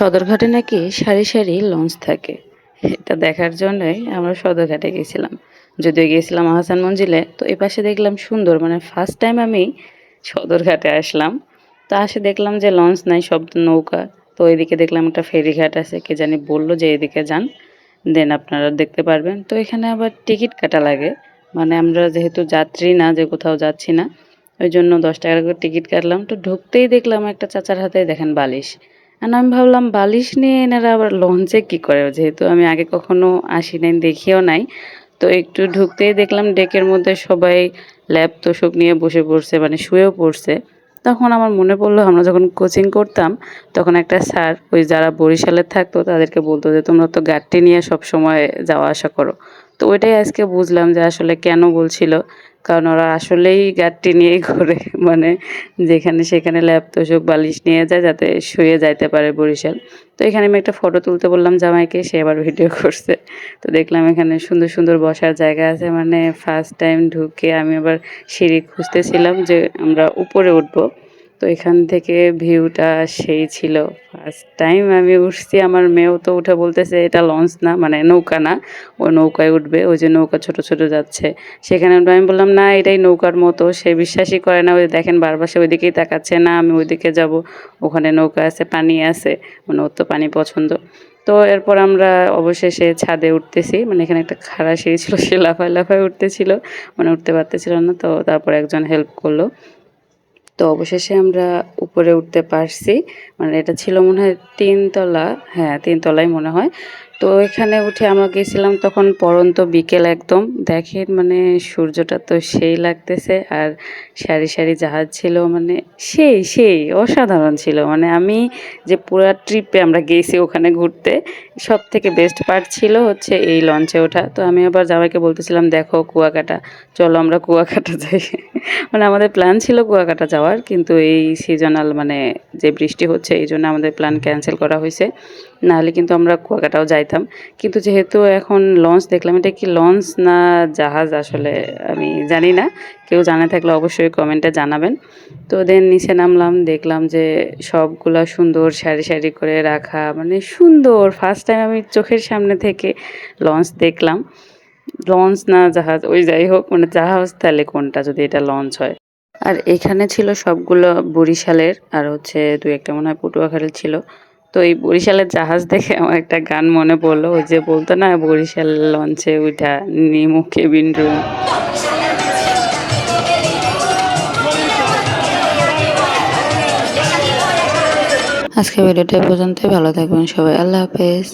সদরঘাটে নাকি সারি সারি লঞ্চ থাকে। এটা দেখার জন্যই আমরা সদরঘাটে গেছিলাম। যদিও গিয়েছিলাম আহসান মঞ্জিলে, তো এপাশে দেখলাম সুন্দর, মানে ফার্স্ট টাইম আমি সদরঘাটে আসলাম। তো আসে দেখলাম যে লঞ্চ নাই, সব নৌকা। তো এদিকে দেখলাম একটা ফেরিঘাট আছে, কে জানি বললো যে এদিকে যান, দেন আপনারা দেখতে পারবেন। তো এখানে আবার টিকিট কাটা লাগে, মানে আমরা যেহেতু যাত্রী না, যে কোথাও যাচ্ছি না, ওই জন্য 10 টাকা করে টিকিট কাটলাম। তো ঢুকতেই দেখলাম একটা চাচার হাতে দেখেন বালিশ। আর আমি ভাবলাম বালিশ নিয়ে এনারা আবার লঞ্চে কি করে, যেহেতু আমি আগে কখনো আসি নাই, দেখিও নাই। তো একটু ঢুকতেই দেখলাম ডেকের মধ্যে সবাই ল্যাপ তোশক নিয়ে বসে পড়ছে, মানে শুয়েও পড়ছে। তখন আমার মনে পড়লো আমরা যখন কোচিং করতাম, তখন একটা স্যার ওই যারা বরিশালে থাকতো তাদেরকে বলতো যে তোমরা তো গাড়ি নিয়ে সব সময় যাওয়া আসা করো। তো ওইটাই আজকে বুঝলাম যে আসলে কেন বলছিল, কারণ ওরা আসলেই গাড়ি নিয়েই ঘোরে, মানে যেখানে সেখানে ল্যাপ তোশক বালিশ নিয়ে যায় যাতে শুয়ে যাইতে পারে বরিশাল। তো এখানে আমি একটা ফটো তুলতে বললাম জামাইকে, সে আবার ভিডিও করছে। তো দেখলাম এখানে সুন্দর সুন্দর বসার জায়গা আছে, মানে ফার্স্ট টাইম ঢুকে আমি আবার সিঁড়ি খুঁজতেছিলাম যে আমরা উপরে উঠবো। তো এখান থেকে ভিউটা সেই ছিল। ফার্স্ট টাইম আমি উঠছি, আমার মেয়েও তো উঠে বলতেছে এটা লঞ্চ না, মানে নৌকা না, ও নৌকায় উঠবে, ওই যে নৌকা ছোট ছোট যাচ্ছে সেখানে। আমি বললাম না এটাই নৌকার মতো, সে বিশ্বাসই করে না। ওই দেখেন বারবার সে ওইদিকেই তাকাচ্ছে, না আমি ওইদিকে যাব, ওখানে নৌকা আছে, পানি আছে, মানে ওর তো পানি পছন্দ। তো এরপর আমরা অবশেষে ছাদে উঠতেছি, মানে এখানে একটা খাড়া সিঁড়ি ছিল, সে লাফায় লাফায় উঠতেছিল, মানে উঠতে পারতেছিল না। তো তারপর একজন হেল্প করলো। তো অবশেষে আমরা উপরে উঠতে পারছি, মানে এটা ছিল মনে হয় 3 তলা, হ্যাঁ 3 তলাই মনে হয়। তো এখানে উঠে আমরা গেছিলাম তখন পড়ন্ত বিকেল একদম, দেখেন মানে সূর্যটা তো সেই লাগতেছে, আর সারি সারি জাহাজ ছিল, মানে সেই সেই অসাধারণ ছিল। মানে আমি যে পুরো ট্রিপে আমরা গেছি ওখানে ঘুরতে, সব থেকে বেস্ট পার্ট ছিল হচ্ছে এই লঞ্চে ওঠা। তো আমি আবার জামাইকে বলতেছিলাম দেখো কুয়াকাটা, চলো আমরা কুয়াকাটা যাই। মানে আমাদের প্ল্যান ছিল কুয়াকাটা যাওয়ার, কিন্তু এই সিজনাল মানে যে বৃষ্টি হচ্ছে এই জন্য আমাদের প্ল্যান ক্যান্সেল করা হয়েছে। নাহলে কিন্তু আমরা কুয়াকাটাও যাইতাম। কিন্তু যেহেতু এখন লঞ্চ দেখলাম, এটা কি লঞ্চ না জাহাজ আসলে আমি জানি না, কেউ জানা থাকলে অবশ্যই কমেন্টে জানাবেন। তো দেন নিচে নামলাম, দেখলাম যে সবগুলা সুন্দর সারি সারি করে রাখা, মানে সুন্দর। ফার্স্ট টাইম আমি চোখের সামনে থেকে লঞ্চ দেখলাম। লঞ্চ না জাহাজ, ওই যাই হোক, মানে জাহাজ তাহলে কোনটা যদি এটা লঞ্চ হয়। আর এখানে ছিল সবগুলো বরিশালের, আর হচ্ছে দু একটা মনে হয় পটুয়াখালীর ছিল। তো এই বরিশালের জাহাজ দেখে আমার একটা গান মনে পড়লো, ওই যে বলতো না বরিশাল লঞ্চে উঠা নিমু কেবিন রুম। আজকে ভিডিওটা পর্যন্ত, ভালো থাকবেন সবাই, আল্লাহ হাফেজ।